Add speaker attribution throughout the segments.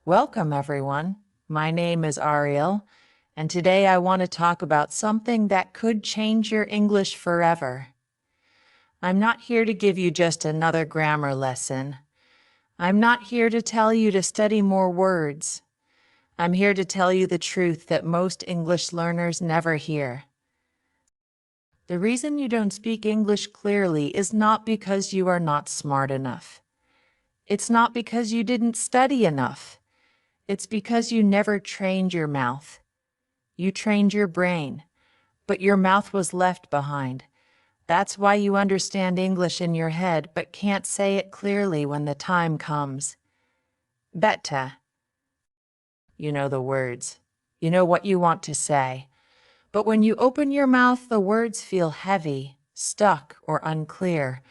Speaker 1: Welcome, everyone. My name is Ariel, and today I want to talk about something that could change your English forever. I'm not here to give you just another grammar lesson. I'm not here to tell you to study more words. I'm here to tell you the truth that most English learners never hear. The reason you don't speak English clearly is not because you are not smart enough. It's not because you didn't study enough. It's because you never trained your mouth. You trained your brain, but your mouth was left behind. That's why you understand English in your head but can't say it clearly when the time comes. Beta. You know the words. You know what you want to say. But when you open your mouth, the words feel heavy, stuck, or unclear.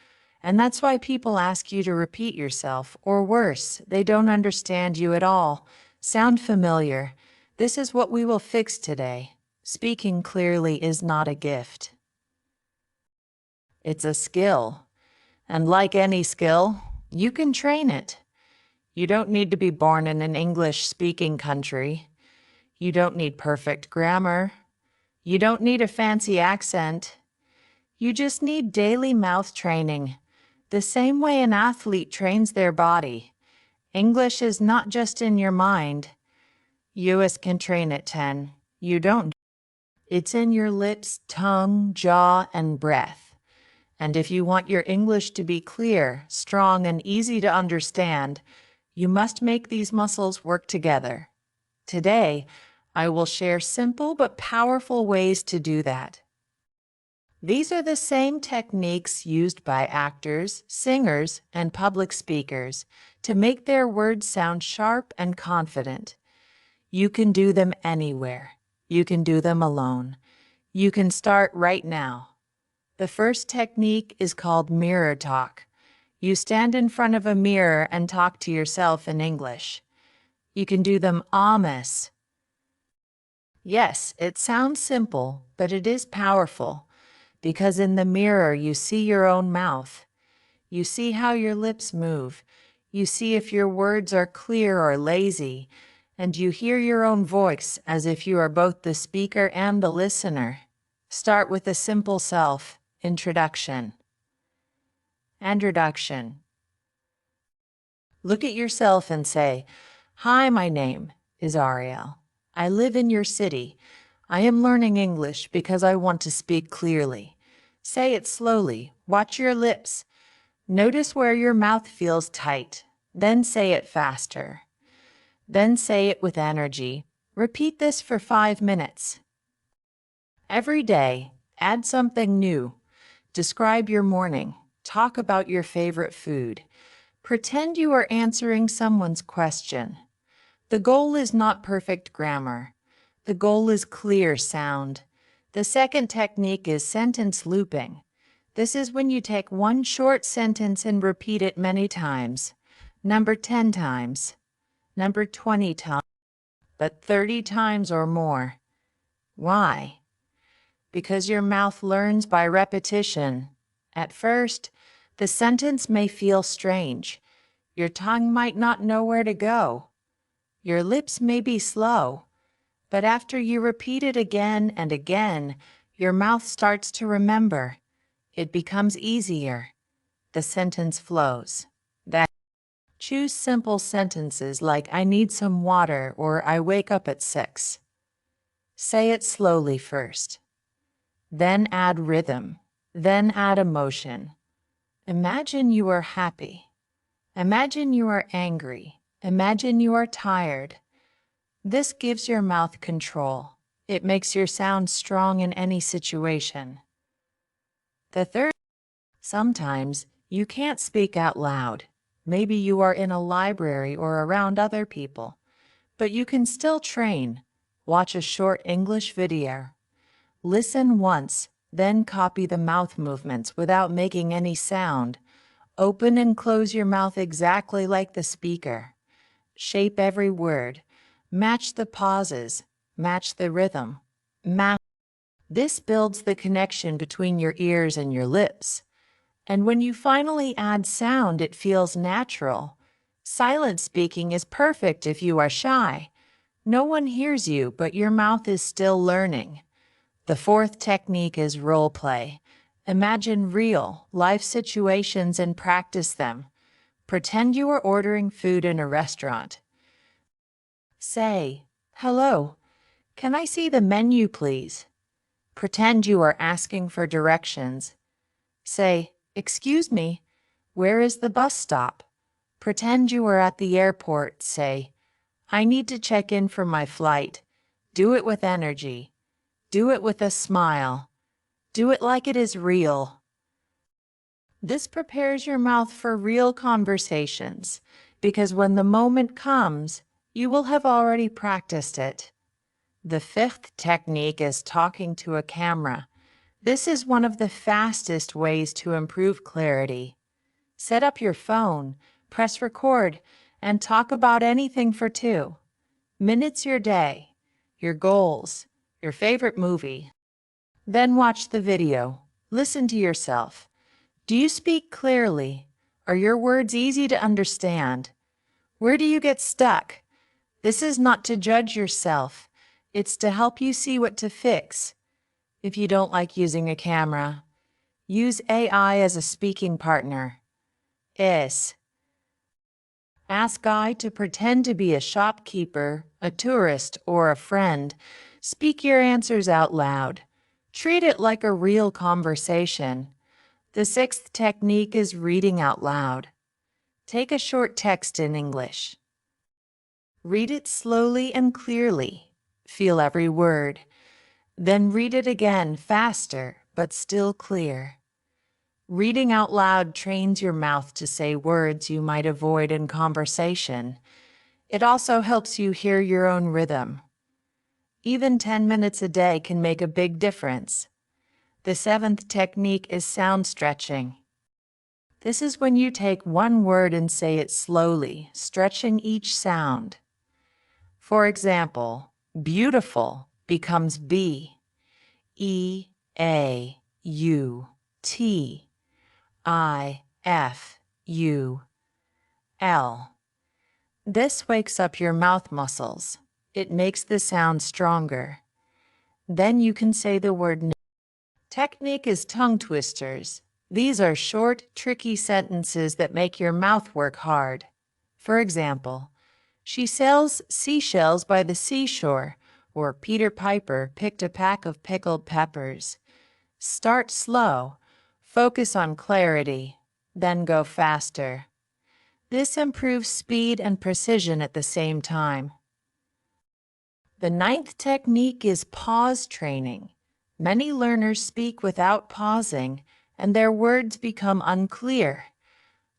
Speaker 1: And that's why people ask you to repeat yourself, or worse, they don't understand you at all. Sound familiar? This is what we will fix today. Speaking clearly is not a gift. It's a skill. And like any skill, you can train it. You don't need to be born in an English-speaking country. You don't need perfect grammar. You don't need a fancy accent. You just need daily mouth training. The same way an athlete trains their body. English is not just in your mind. US can train at 10. You don't. It's in your lips, tongue, jaw, and breath. And if you want your English to be clear, strong, and easy to understand, you must make these muscles work together. Today, I will share simple but powerful ways to do that. These are the same techniques used by actors, singers, and public speakers to make their words sound sharp and confident. You can do them anywhere. You can do them alone. You can start right now. The first technique is called mirror talk. You stand in front of a mirror and talk to yourself in English. You can do them amiss. Yes, it sounds simple, but it is powerful. Because in the mirror, you see your own mouth. You see how your lips move. You see if your words are clear or lazy. And you hear your own voice as if you are both the speaker and the listener. Start with a simple self-introduction. Introduction. Look at yourself and say, "Hi, my name is Ariel. I live in your city. I am learning English because I want to speak clearly." Say it slowly. Watch your lips. Notice where your mouth feels tight. Then say it faster. Then say it with energy. Repeat this for 5 minutes. Every day, add something new. Describe your morning. Talk about your favorite food. Pretend you are answering someone's question. The goal is not perfect grammar. The goal is clear sound. The second technique is sentence looping. This is when you take one short sentence and repeat it many times. Number 10 times. Number 20 times. But 30 times or more. Why? Because your mouth learns by repetition. At first, the sentence may feel strange. Your tongue might not know where to go. Your lips may be slow. But after you repeat it again and again, your mouth starts to remember. It becomes easier. The sentence flows. Choose simple sentences like "I need some water" or "I wake up at 6." Say it slowly first. Then add rhythm. Then add emotion. Imagine you are happy. Imagine you are angry. Imagine you are tired. This gives your mouth control. It makes your sound strong in any situation. The third, sometimes you can't speak out loud. Maybe you are in a library or around other people, but you can still train. Watch a short English video. Listen once, then copy the mouth movements without making any sound. Open and close your mouth exactly like the speaker. Shape every word. Match the pauses. Match the rhythm. This builds the connection between your ears and your lips. And when you finally add sound, it feels natural. Silent speaking is perfect if you are shy. No one hears you, but your mouth is still learning. The fourth technique is role play. Imagine real, life situations and practice them. Pretend you are ordering food in a restaurant. Say, "Hello, can I see the menu, please?" Pretend you are asking for directions. Say, "Excuse me, where is the bus stop?" Pretend you are at the airport. Say, "I need to check in for my flight." Do it with energy. Do it with a smile. Do it like it is real. This prepares your mouth for real conversations, because when the moment comes, you will have already practiced it. The fifth technique is talking to a camera. This is one of the fastest ways to improve clarity. Set up your phone, press record, and talk about anything for 2 minutes your day, your goals, your favorite movie. Then watch the video. Listen to yourself. Do you speak clearly? Are your words easy to understand? Where do you get stuck? This is not to judge yourself. It's to help you see what to fix. If you don't like using a camera, use AI as a speaking partner. Ask AI to pretend to be a shopkeeper, a tourist, or a friend. Speak your answers out loud. Treat it like a real conversation. The sixth technique is reading out loud. Take a short text in English. Read it slowly and clearly. Feel every word. Then read it again, faster, but still clear. Reading out loud trains your mouth to say words you might avoid in conversation. It also helps you hear your own rhythm. Even 10 minutes a day can make a big difference. The seventh technique is sound stretching. This is when you take one word and say it slowly, stretching each sound. For example, beautiful becomes B, E, A, U, T, I, F, U, L. This wakes up your mouth muscles. It makes the sound stronger. Then you can say the word no. Technique is tongue twisters. These are short, tricky sentences that make your mouth work hard. For example, she sells seashells by the seashore, or Peter Piper picked a pack of pickled peppers. Start slow, focus on clarity, then go faster. This improves speed and precision at the same time. The ninth technique is pause training. Many learners speak without pausing, and their words become unclear.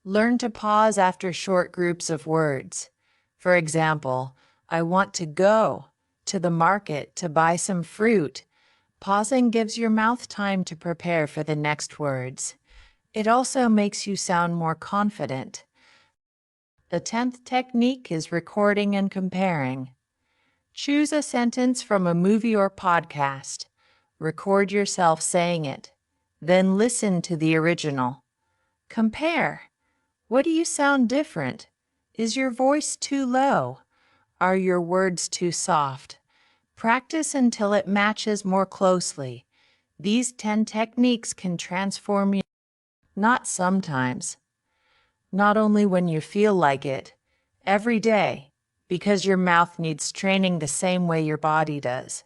Speaker 1: Learn to pause after short groups of words. For example, I want to go to the market to buy some fruit. Pausing gives your mouth time to prepare for the next words. It also makes you sound more confident. The 10th technique is recording and comparing. Choose a sentence from a movie or podcast. Record yourself saying it. Then listen to the original. Compare. What do you sound different? Is your voice too low? Are your words too soft? Practice until it matches more closely. These 10 techniques can transform you. Not sometimes. Not only when you feel like it. Every day. Because your mouth needs training the same way your body does.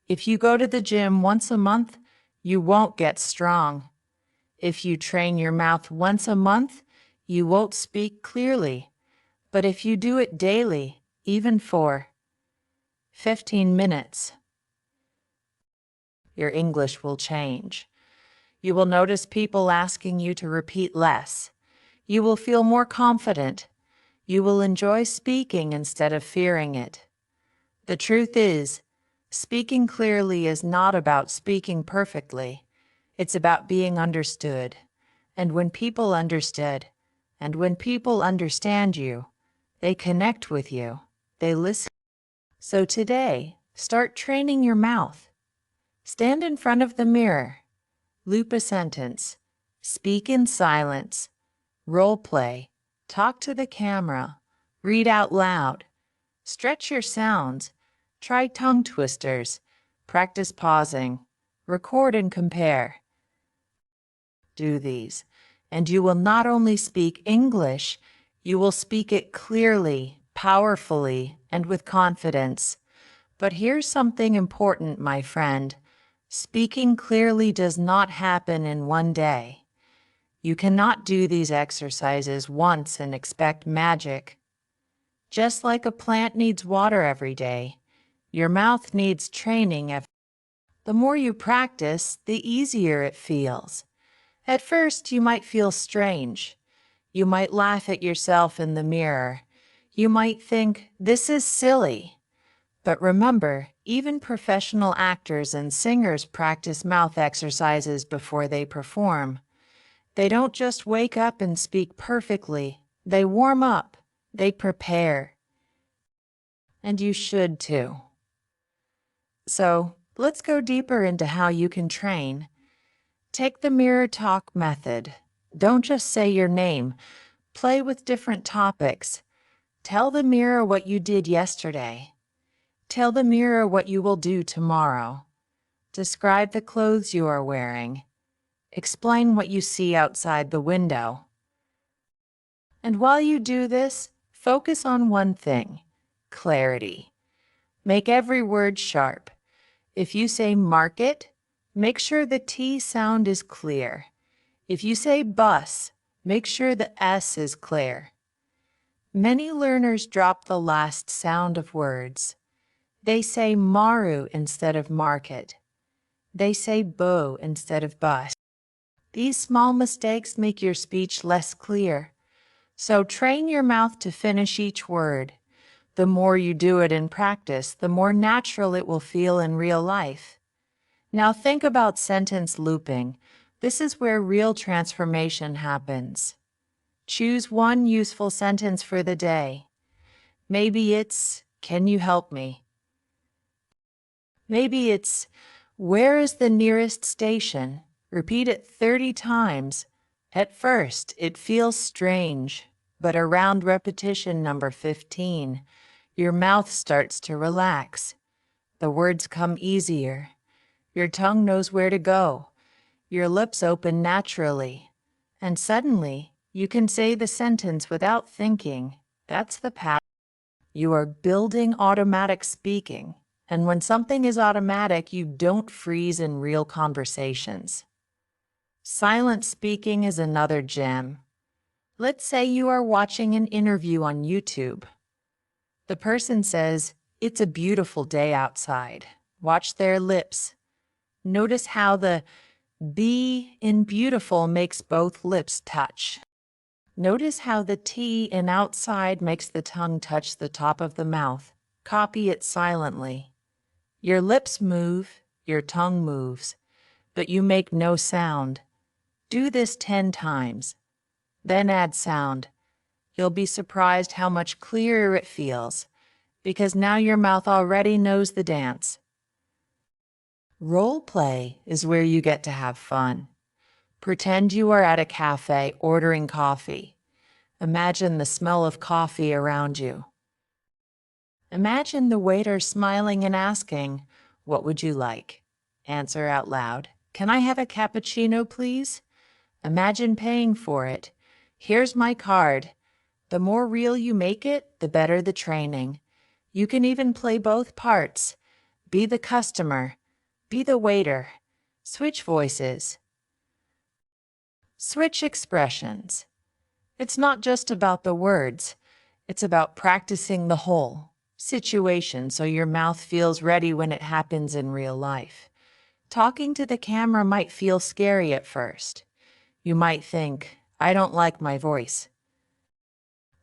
Speaker 1: If you go to the gym once a month, you won't get strong. If you train your mouth once a month, you won't speak clearly. But if you do it daily, even for 15 minutes, your English will change. You will notice people asking you to repeat less. You will feel more confident. You will enjoy speaking instead of fearing it. The truth is, speaking clearly is not about speaking perfectly. It's about being understood. And when people understand you, they connect with you. They listen. So today, start training your mouth. Stand in front of the mirror. Loop a sentence. Speak in silence. Role play. Talk to the camera. Read out loud. Stretch your sounds. Try tongue twisters. Practice pausing. Record and compare. Do these, and you will not only speak English, you will speak it clearly, powerfully, and with confidence. But here's something important, my friend. Speaking clearly does not happen in one day. You cannot do these exercises once and expect magic. Just like a plant needs water every day, your mouth needs training. The more you practice, the easier it feels. At first, you might feel strange. You might laugh at yourself in the mirror. You might think, this is silly. But remember, even professional actors and singers practice mouth exercises before they perform. They don't just wake up and speak perfectly. They warm up. They prepare. And you should too. So, let's go deeper into how you can train. Take the mirror talk method. Don't just say your name. Play with different topics. Tell the mirror what you did yesterday. Tell the mirror what you will do tomorrow. Describe the clothes you are wearing. Explain what you see outside the window. And while you do this, focus on one thing: clarity. Make every word sharp. If you say market, make sure the T sound is clear. If you say bus, make sure the S is clear. Many learners drop the last sound of words. They say maru instead of market. They say bow instead of bus. These small mistakes make your speech less clear. So train your mouth to finish each word. The more you do it in practice, the more natural it will feel in real life. Now think about sentence looping. This is where real transformation happens. Choose one useful sentence for the day. Maybe it's, can you help me? Maybe it's, where is the nearest station? Repeat it 30 times. At first, it feels strange, but around repetition number 15, your mouth starts to relax. The words come easier. Your tongue knows where to go. Your lips open naturally. And suddenly, you can say the sentence without thinking. That's the power. You are building automatic speaking. And when something is automatic, you don't freeze in real conversations. Silent speaking is another gem. Let's say you are watching an interview on YouTube. The person says, "It's a beautiful day outside." Watch their lips. Notice how the B in beautiful makes both lips touch. Notice how the T in outside makes the tongue touch the top of the mouth. Copy it silently. Your lips move, your tongue moves, but you make no sound. Do this 10 times. Then add sound. You'll be surprised how much clearer it feels, because now your mouth already knows the dance. Role play is where you get to have fun. Pretend you are at a cafe ordering coffee. Imagine the smell of coffee around you. Imagine the waiter smiling and asking, "What would you like?" Answer out loud, "Can I have a cappuccino, please?" Imagine paying for it. "Here's my card." The more real you make it, the better the training. You can even play both parts. Be the customer. Be the waiter. Switch voices. Switch expressions. It's not just about the words. It's about practicing the whole situation so your mouth feels ready when it happens in real life. Talking to the camera might feel scary at first. You might think, "I don't like my voice."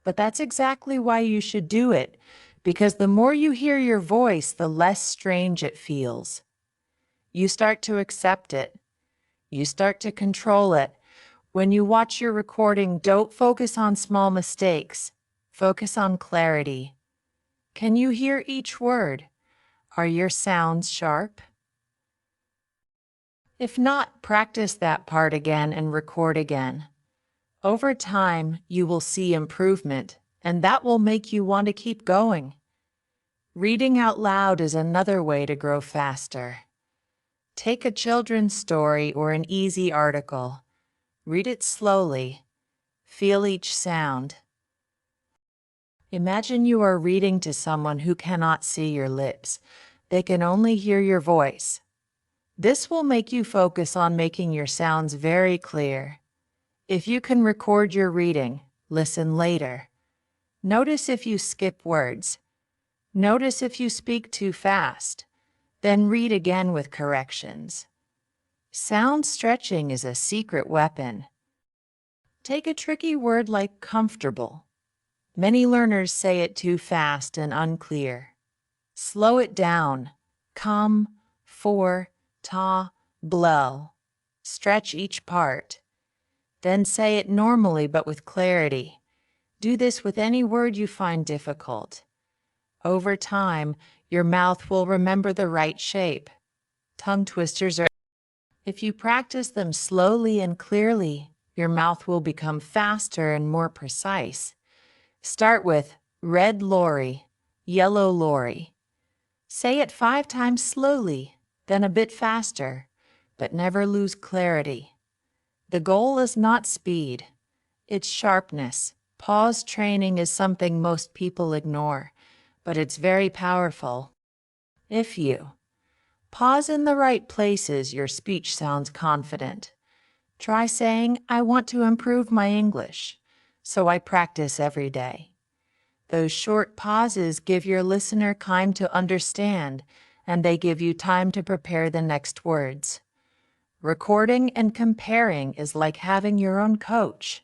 Speaker 1: But that's exactly why you should do it, because the more you hear your voice, the less strange it feels. You start to accept it. You start to control it. When you watch your recording, don't focus on small mistakes. Focus on clarity. Can you hear each word? Are your sounds sharp? If not, practice that part again and record again. Over time, you will see improvement, and that will make you want to keep going. Reading out loud is another way to grow faster. Take a children's story or an easy article. Read it slowly. Feel each sound. Imagine you are reading to someone who cannot see your lips. They can only hear your voice. This will make you focus on making your sounds very clear. If you can record your reading, listen later. Notice if you skip words. Notice if you speak too fast. Then read again with corrections. Sound stretching is a secret weapon. Take a tricky word like comfortable. Many learners say it too fast and unclear. Slow it down. Com, for, ta, blow. Stretch each part. Then say it normally but with clarity. Do this with any word you find difficult. Over time, your mouth will remember the right shape. Tongue twisters are... If you practice them slowly and clearly, your mouth will become faster and more precise. Start with red lorry, yellow lorry. Say it 5 times slowly, then a bit faster, but never lose clarity. The goal is not speed, it's sharpness. Pause training is something most people ignore, but it's very powerful. If you pause in the right places, your speech sounds confident. Try saying, I want to improve my English, so I practice every day. Those short pauses give your listener time to understand, and they give you time to prepare the next words. Recording and comparing is like having your own coach.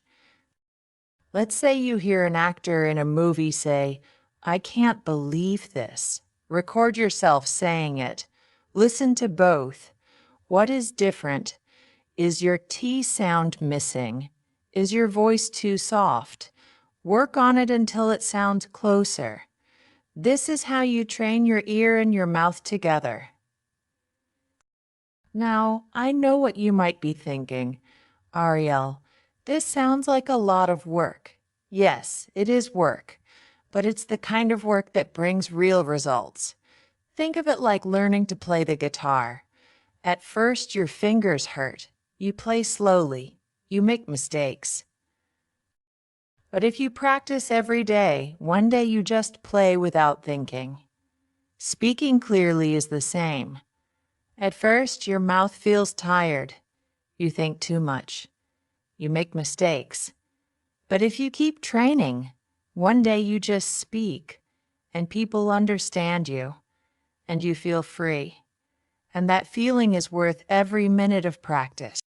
Speaker 1: Let's say you hear an actor in a movie say, I can't believe this. Record yourself saying it. Listen to both. What is different? Is your T sound missing? Is your voice too soft? Work on it until it sounds closer. This is how you train your ear and your mouth together. Now, I know what you might be thinking. Ariel, this sounds like a lot of work. Yes, it is work, but it's the kind of work that brings real results. Think of it like learning to play the guitar. At first, your fingers hurt. You play slowly. You make mistakes. But if you practice every day, one day you just play without thinking. Speaking clearly is the same. At first, your mouth feels tired. You think too much. You make mistakes. But if you keep training, one day you just speak, and people understand you, and you feel free. And that feeling is worth every minute of practice.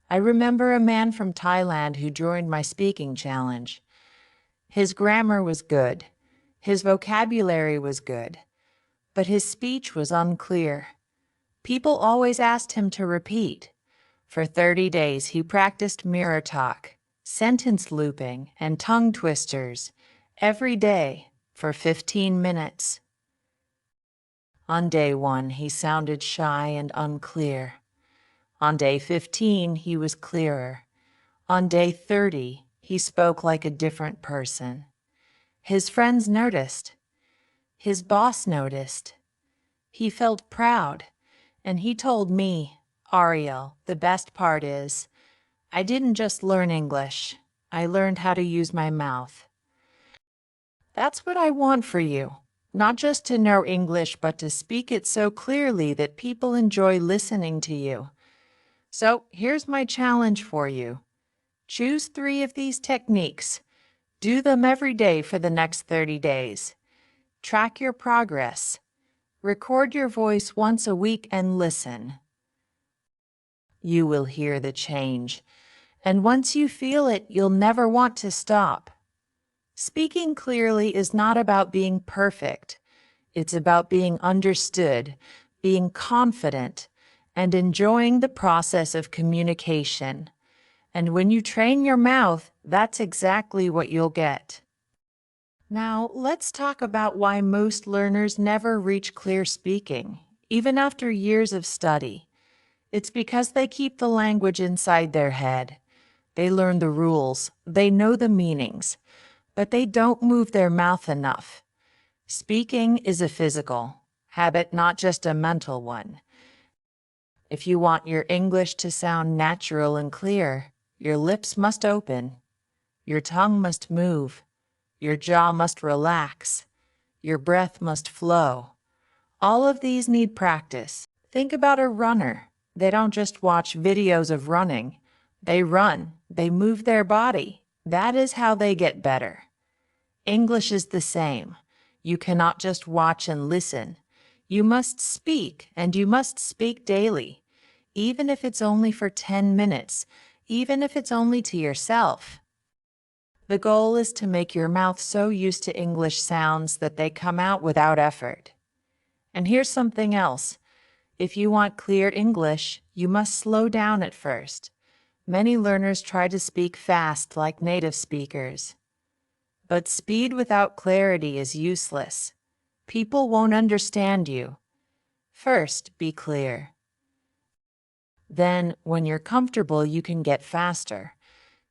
Speaker 1: I remember a man from Thailand who joined my speaking challenge. His grammar was good. His vocabulary was good. But his speech was unclear. People always asked him to repeat. For 30 days, he practiced mirror talk, sentence looping, and tongue twisters every day for 15 minutes. On day 1, he sounded shy and unclear. On day 15, he was clearer. On day 30, he spoke like a different person. His friends noticed. His boss noticed. He felt proud, and he told me, Ariel, the best part is, I didn't just learn English. I learned how to use my mouth. That's what I want for you. Not just to know English, but to speak it so clearly that people enjoy listening to you. So here's my challenge for you. Choose 3 of these techniques. Do them every day for the next 30 days. Track your progress. Record your voice once a week and listen. You will hear the change. And once you feel it, you'll never want to stop. Speaking clearly is not about being perfect. It's about being understood, being confident, and enjoying the process of communication. And when you train your mouth, that's exactly what you'll get. Now, let's talk about why most learners never reach clear speaking, even after years of study. It's because they keep the language inside their head. They learn the rules, they know the meanings, but they don't move their mouth enough. Speaking is a physical habit, not just a mental one. If you want your English to sound natural and clear, your lips must open, your tongue must move, your jaw must relax, your breath must flow. All of these need practice. Think about a runner. They don't just watch videos of running. They run, they move their body. That is how they get better. English is the same. You cannot just watch and listen. You must speak, and you must speak daily, even if it's only for 10 minutes, even if it's only to yourself. The goal is to make your mouth so used to English sounds that they come out without effort. And here's something else. If you want clear English, you must slow down at first. Many learners try to speak fast like native speakers. But speed without clarity is useless. People won't understand you. First, be clear. Then, when you're comfortable, you can get faster.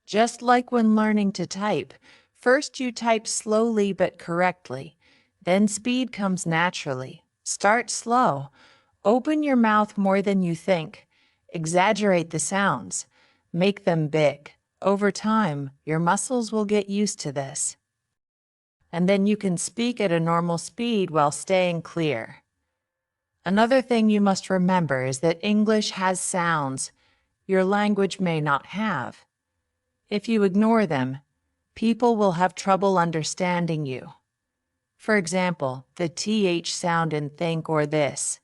Speaker 1: Just like when learning to type, first you type slowly but correctly. Then speed comes naturally. Start slow. Open your mouth more than you think. Exaggerate the sounds. Make them big. Over time, your muscles will get used to this. And then you can speak at a normal speed while staying clear. Another thing you must remember is that English has sounds your language may not have. If you ignore them, people will have trouble understanding you. For example, the TH sound in think or this.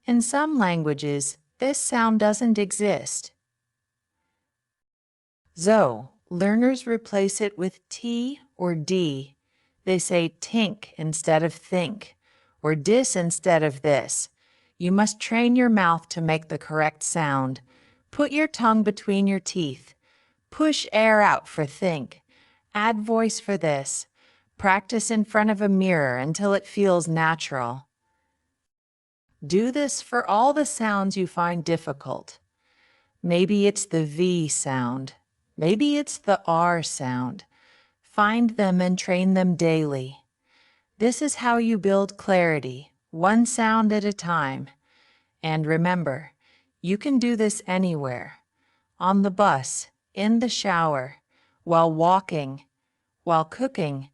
Speaker 1: In some languages, this sound doesn't exist. So, learners replace it with T or D. They say tink instead of think, or dis instead of this. You must train your mouth to make the correct sound. Put your tongue between your teeth. Push air out for think. Add voice for this. Practice in front of a mirror until it feels natural. Do this for all the sounds you find difficult. Maybe it's the V sound. Maybe it's the R sound. Find them and train them daily. This is how you build clarity, one sound at a time. And remember, you can do this anywhere. On the bus, in the shower, while walking, while cooking.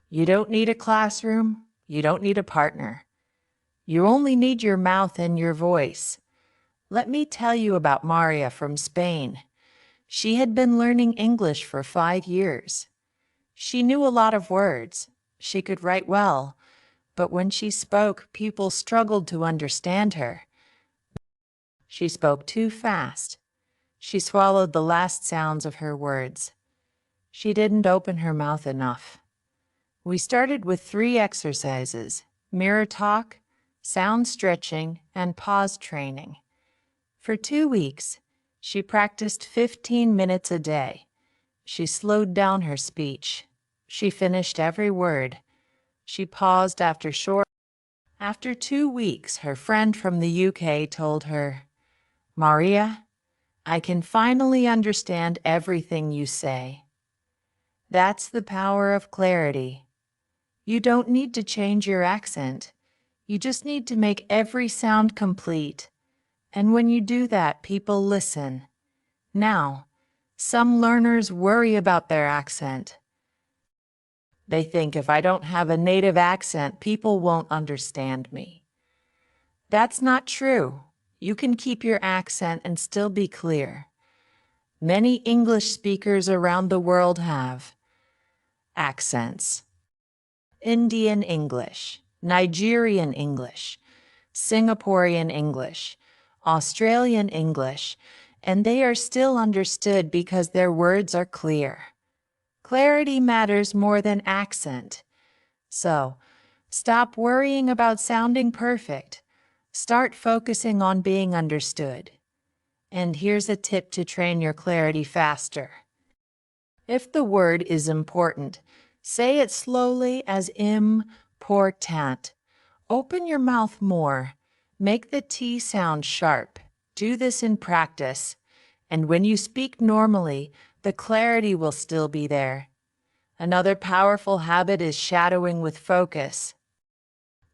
Speaker 1: You don't need a classroom. You don't need a partner. You only need your mouth and your voice. Let me tell you about Maria from Spain. She had been learning English for 5 years. She knew a lot of words. She could write well, but when she spoke, people struggled to understand her. She spoke too fast. She swallowed the last sounds of her words. She didn't open her mouth enough. We started with 3 exercises: mirror talk, sound stretching, and pause training. For 2 weeks, she practiced 15 minutes a day. She slowed down her speech. She finished every word. She paused after short. After 2 weeks, her friend from the UK told her, "Maria, I can finally understand everything you say." That's the power of clarity. You don't need to change your accent. You just need to make every sound complete. And when you do that, people listen. Now, some learners worry about their accent. They think if I don't have a native accent, people won't understand me. That's not true. You can keep your accent and still be clear. Many English speakers around the world have accents. Indian English, Nigerian English, Singaporean English, Australian English, and they are still understood because their words are clear. Clarity matters more than accent. So, stop worrying about sounding perfect. Start focusing on being understood. And here's a tip to train your clarity faster. If the word is important, say it slowly as important. Open your mouth more. Make the T sound sharp. Do this in practice. And when you speak normally, the clarity will still be there. Another powerful habit is shadowing with focus.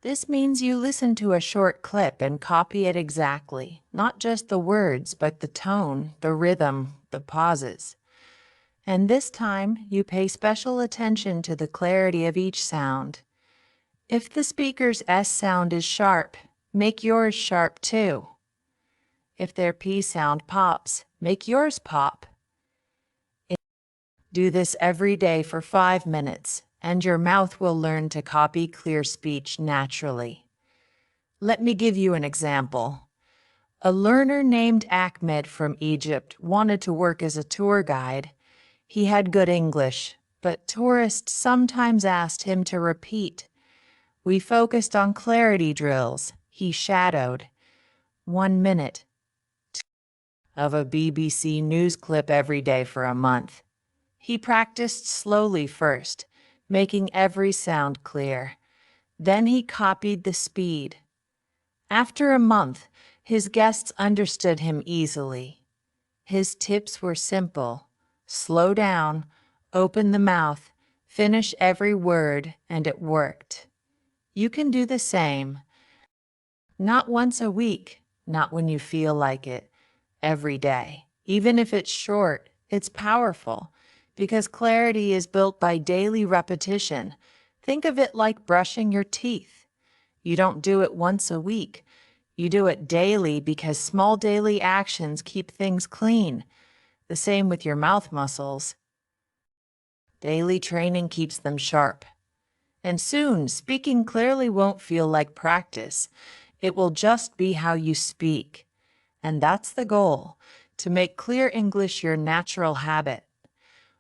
Speaker 1: This means you listen to a short clip and copy it exactly, not just the words, but the tone, the rhythm, the pauses. And this time, you pay special attention to the clarity of each sound. If the speaker's S sound is sharp, make yours sharp too. If their P sound pops, make yours pop. Do this every day for 5 minutes, and your mouth will learn to copy clear speech naturally. Let me give you an example. A learner named Ahmed from Egypt wanted to work as a tour guide. He had good English, but tourists sometimes asked him to repeat. We focused on clarity drills. He shadowed. 1 minute of a BBC news clip every day for a month. He practiced slowly first, making every sound clear. Then he copied the speed. After a month, his guests understood him easily. His tips were simple. Slow down, open the mouth, finish every word, and it worked. You can do the same. Not once a week, not when you feel like it, every day. Even if it's short, it's powerful, because clarity is built by daily repetition. Think of it like brushing your teeth. You don't do it once a week. You do it daily because small daily actions keep things clean. The same with your mouth muscles. Daily training keeps them sharp. And soon, speaking clearly won't feel like practice. It will just be how you speak. And that's the goal, to make clear English your natural habit.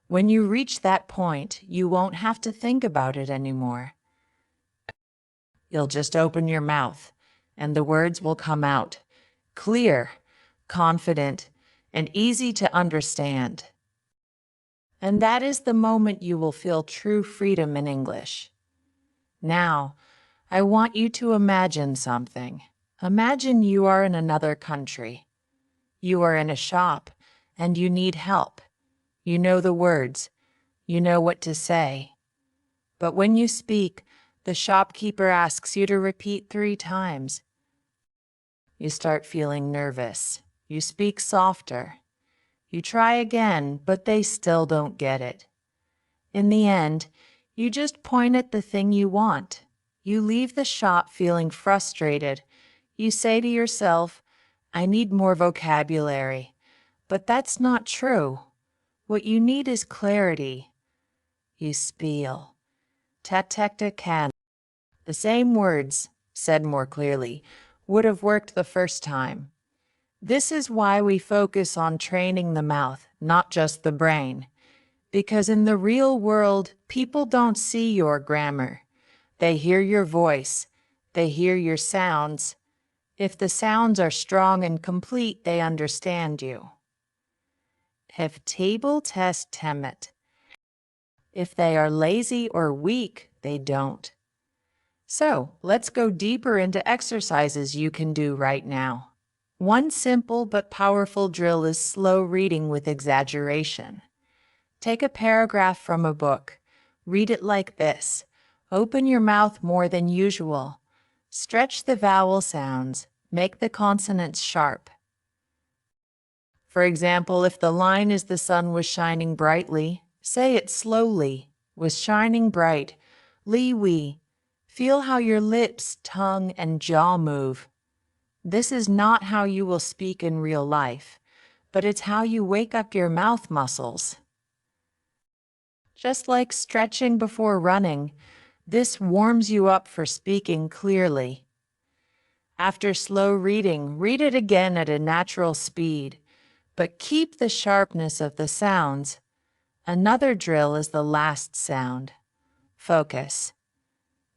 Speaker 1: When you reach that point, you won't have to think about it anymore. You'll just open your mouth, and the words will come out, clear, confident, and easy to understand. And that is the moment you will feel true freedom in English. Now, I want you to imagine something. Imagine you are in another country. You are in a shop, and you need help. You know the words. You know what to say. But when you speak, the shopkeeper asks you to repeat 3 times. You start feeling nervous. You speak softer. You try again, but they still don't get it. In the end, you just point at the thing you want. You leave the shop feeling frustrated. You say to yourself, I need more vocabulary. But that's not true. What you need is clarity. You spiel. Tätäktä kan. The same words, said more clearly, would have worked the first time. This is why we focus on training the mouth, not just the brain. Because in the real world, people don't see your grammar. They hear your voice. They hear your sounds. If the sounds are strong and complete, they understand you. If table test temet. If they are lazy or weak, they don't. So, let's go deeper into exercises you can do right now. One simple but powerful drill is slow reading with exaggeration. Take a paragraph from a book. Read it like this. Open your mouth more than usual. Stretch the vowel sounds. Make the consonants sharp. For example, if the line is the sun was shining brightly, say it slowly. Was shining bright. Li-wee. Feel how your lips, tongue, and jaw move. This is not how you will speak in real life, but it's how you wake up your mouth muscles. Just like stretching before running, this warms you up for speaking clearly. After slow reading, read it again at a natural speed, but keep the sharpness of the sounds. Another drill is the last sound. Focus.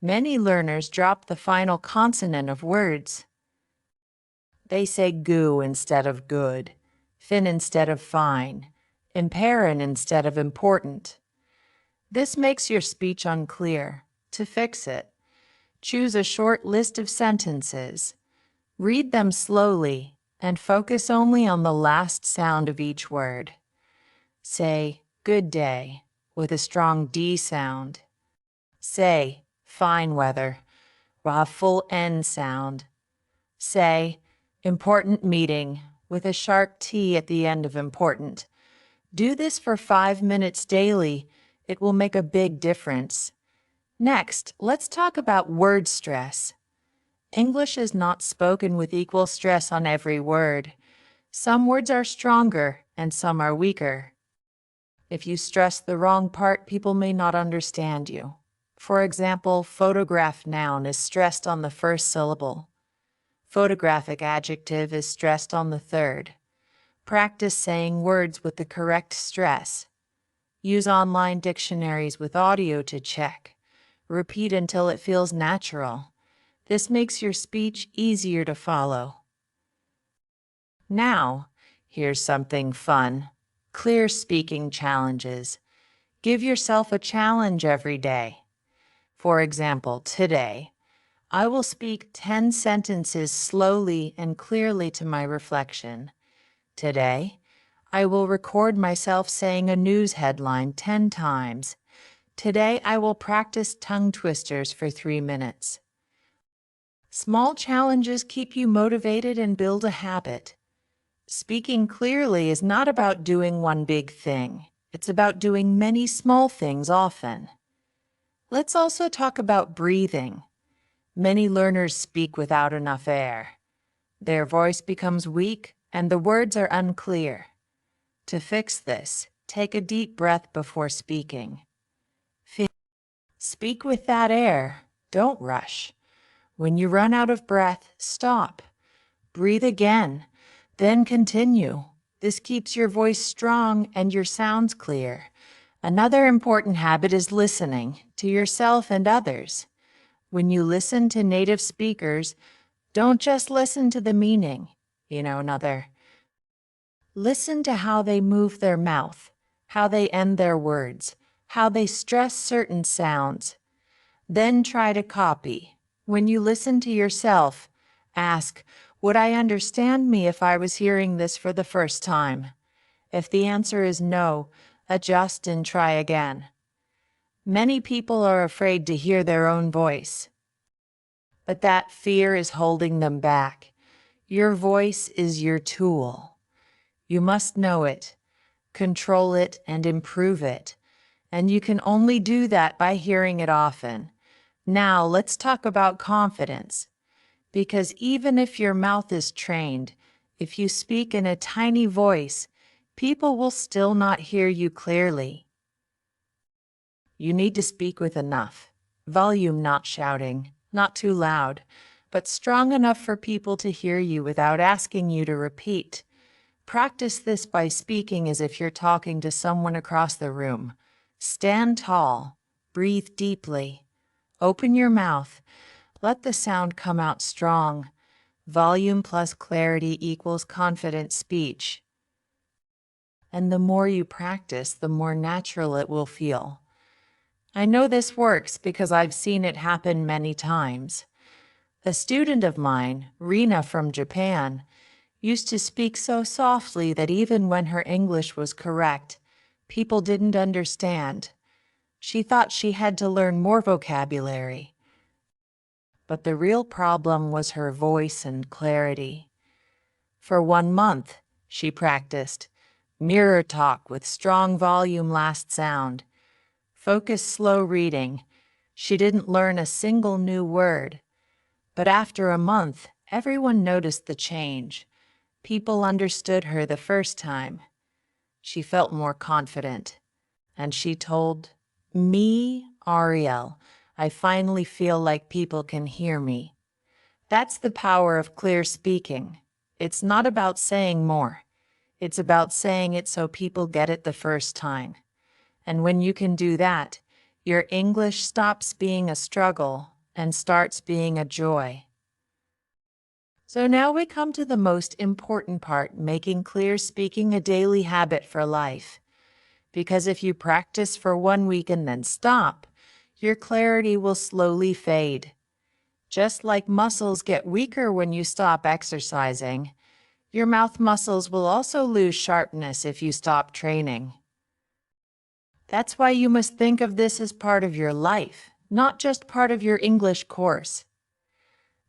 Speaker 1: Many learners drop the final consonant of words. They say goo instead of good, fin instead of fine, impairin instead of important. This makes your speech unclear. To fix it, choose a short list of sentences. Read them slowly, and focus only on the last sound of each word. Say, good day, with a strong D sound. Say, fine weather, with a full N sound. Say, important meeting, with a sharp T at the end of important. Do this for 5 minutes daily. It will make a big difference. Next, let's talk about word stress. English is not spoken with equal stress on every word. Some words are stronger and some are weaker. If you stress the wrong part, people may not understand you. For example, photograph noun is stressed on the first syllable. Photographic adjective is stressed on the third. Practice saying words with the correct stress. Use online dictionaries with audio to check. Repeat until it feels natural. This makes your speech easier to follow. Now, here's something fun. Clear speaking challenges. Give yourself a challenge every day. For example, today, I will speak 10 sentences slowly and clearly to my reflection. Today, I will record myself saying a news headline 10 times. Today, I will practice tongue twisters for 3 minutes. Small challenges keep you motivated and build a habit. Speaking clearly is not about doing one big thing. It's about doing many small things often. Let's also talk about breathing. Many learners speak without enough air. Their voice becomes weak and the words are unclear. To fix this, take a deep breath before speaking. Speak with that air. Don't rush. When you run out of breath, stop. Breathe again, then continue. This keeps your voice strong and your sounds clear. Another important habit is listening to yourself and others. When you listen to native speakers, don't just listen to the meaning, Listen to how they move their mouth, how they end their words, how they stress certain sounds. Then try to copy. When you listen to yourself, ask, would I understand me if I was hearing this for the first time? If the answer is no, adjust and try again. Many people are afraid to hear their own voice, but that fear is holding them back. Your voice is your tool. You must know it, control it, and improve it. And you can only do that by hearing it often. Now let's talk about confidence. Because even if your mouth is trained, if you speak in a tiny voice, people will still not hear you clearly. You need to speak with enough volume, not shouting, not too loud, but strong enough for people to hear you without asking you to repeat. Practice this by speaking as if you're talking to someone across the room. Stand tall, breathe deeply, open your mouth, let the sound come out strong. Volume plus clarity equals confident speech. And the more you practice, the more natural it will feel. I know this works because I've seen it happen many times. A student of mine, Rina from Japan, used to speak so softly that even when her English was correct, people didn't understand. She thought she had to learn more vocabulary. But the real problem was her voice and clarity. For 1 month, she practiced mirror talk with strong volume last sound, focus slow reading. She didn't learn a single new word. But after a month, everyone noticed the change. People understood her the first time. She felt more confident. And she told me, Ariel, I finally feel like people can hear me. That's the power of clear speaking. It's not about saying more. It's about saying it so people get it the first time. And when you can do that, your English stops being a struggle and starts being a joy. So now we come to the most important part, making clear speaking a daily habit for life. Because if you practice for 1 week and then stop, your clarity will slowly fade. Just like muscles get weaker when you stop exercising, Your mouth muscles will also lose sharpness if you stop training. That's why you must think of this as part of your life, not just part of your English course.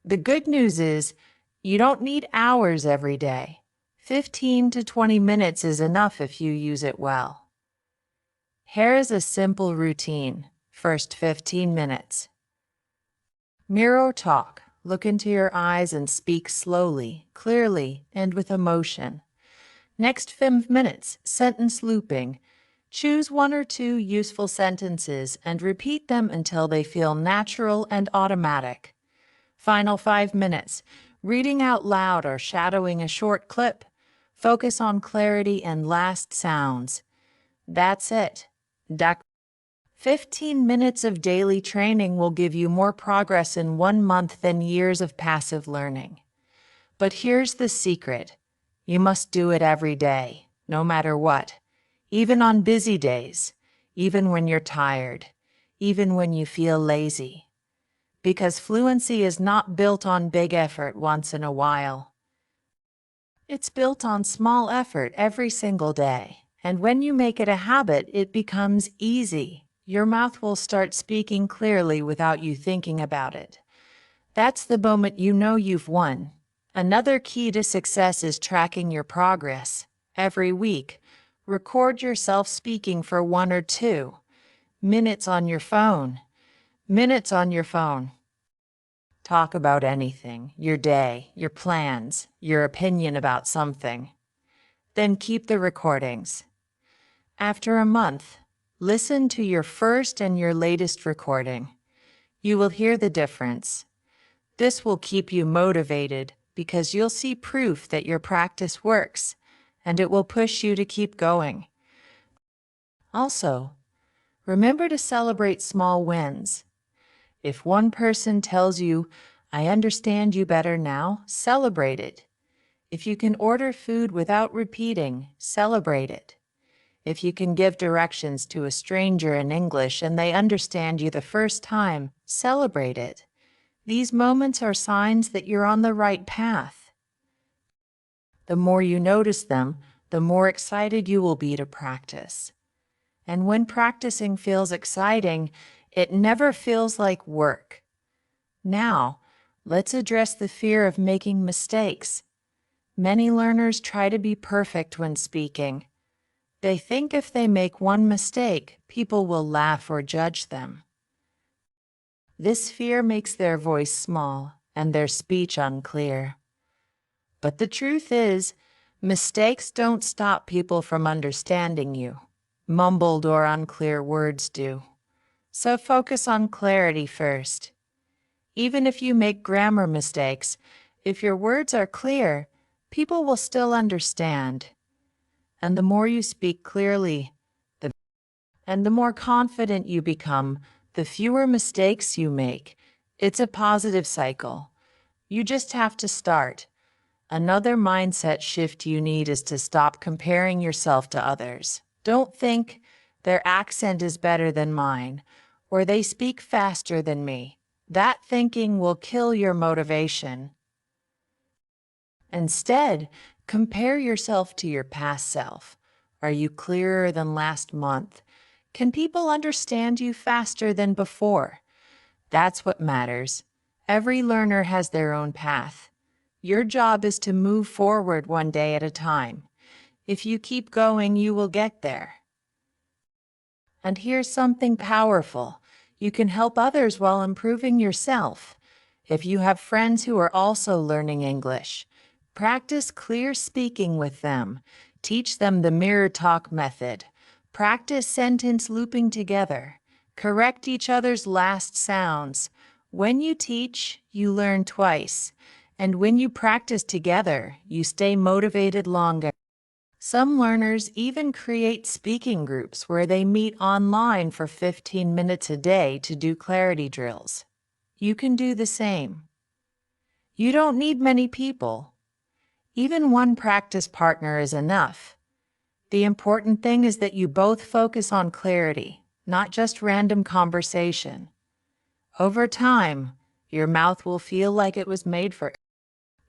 Speaker 1: The good news is, you don't need hours every day. 15 to 20 minutes is enough if you use it well. Here is a simple routine. First 15 minutes. Mirror talk. Look into your eyes and speak slowly, clearly, and with emotion. Next 5 minutes, sentence looping. Choose 1 or 2 useful sentences and repeat them until they feel natural and automatic. Final 5 minutes, reading out loud or shadowing a short clip. Focus on clarity and last sounds. That's it. 15 minutes of daily training will give you more progress in 1 month than years of passive learning. But here's the secret. You must do it every day, no matter what. Even on busy days, even when you're tired, even when you feel lazy. Because fluency is not built on big effort once in a while. It's built on small effort every single day. And when you make it a habit, it becomes easy. Your mouth will start speaking clearly without you thinking about it. That's the moment you know you've won. Another key to success is tracking your progress. Every week, record yourself speaking for 1 or 2 minutes on your phone. Minutes on your phone. Talk about anything, your day, your plans, your opinion about something. Then keep the recordings. After a month, listen to your first and your latest recording. You will hear the difference. This will keep you motivated because you'll see proof that your practice works, and it will push you to keep going. Also, remember to celebrate small wins. If one person tells you, "I understand you better now," celebrate it. If you can order food without repeating, celebrate it. If you can give directions to a stranger in English and they understand you the first time, celebrate it. These moments are signs that you're on the right path. The more you notice them, the more excited you will be to practice. And when practicing feels exciting, it never feels like work. Now, let's address the fear of making mistakes. Many learners try to be perfect when speaking. They think if they make one mistake, people will laugh or judge them. This fear makes their voice small and their speech unclear. But the truth is, mistakes don't stop people from understanding you. Mumbled or unclear words do. So focus on clarity first. Even if you make grammar mistakes, if your words are clear, people will still understand. And the more you speak clearly, the more confident you become, the fewer mistakes you make. It's a positive cycle. You just have to start. Another mindset shift you need is to stop comparing yourself to others. Don't think their accent is better than mine, or they speak faster than me. That thinking will kill your motivation. Instead, compare yourself to your past self. Are you clearer than last month? Can people understand you faster than before? That's what matters. Every learner has their own path. Your job is to move forward one day at a time. If you keep going, you will get there. And here's something powerful. You can help others while improving yourself. If you have friends who are also learning English, practice clear speaking with them. Teach them the mirror talk method. Practice sentence looping together. Correct each other's last sounds. When you teach, you learn twice. And when you practice together, you stay motivated longer. Some learners even create speaking groups where they meet online for 15 minutes a day to do clarity drills. You can do the same. You don't need many people. Even one practice partner is enough. The important thing is that you both focus on clarity, not just random conversation. Over time, your mouth will feel like it was made for it.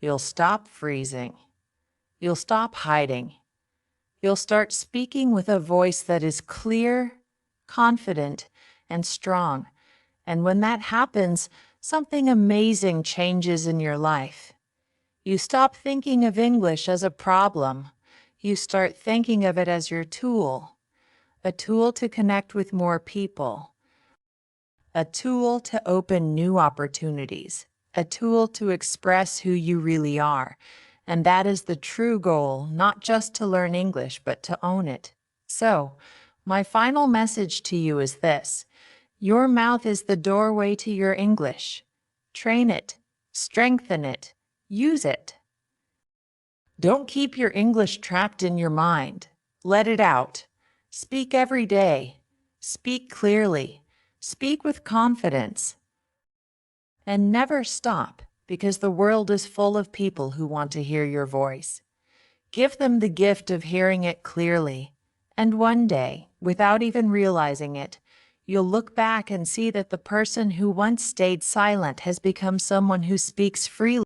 Speaker 1: You'll stop freezing. You'll stop hiding. You'll start speaking with a voice that is clear, confident, and strong. And when that happens, something amazing changes in your life. You stop thinking of English as a problem. You start thinking of it as your tool, a tool to connect with more people, a tool to open new opportunities, a tool to express who you really are. And that is the true goal, not just to learn English, but to own it. So, my final message to you is this: your mouth is the doorway to your English. Train it, strengthen it, use it. Don't keep your English trapped in your mind. Let it out. Speak every day. Speak clearly. Speak with confidence. And never stop, because the world is full of people who want to hear your voice. Give them the gift of hearing it clearly. And one day, without even realizing it, you'll look back and see that the person who once stayed silent has become someone who speaks freely.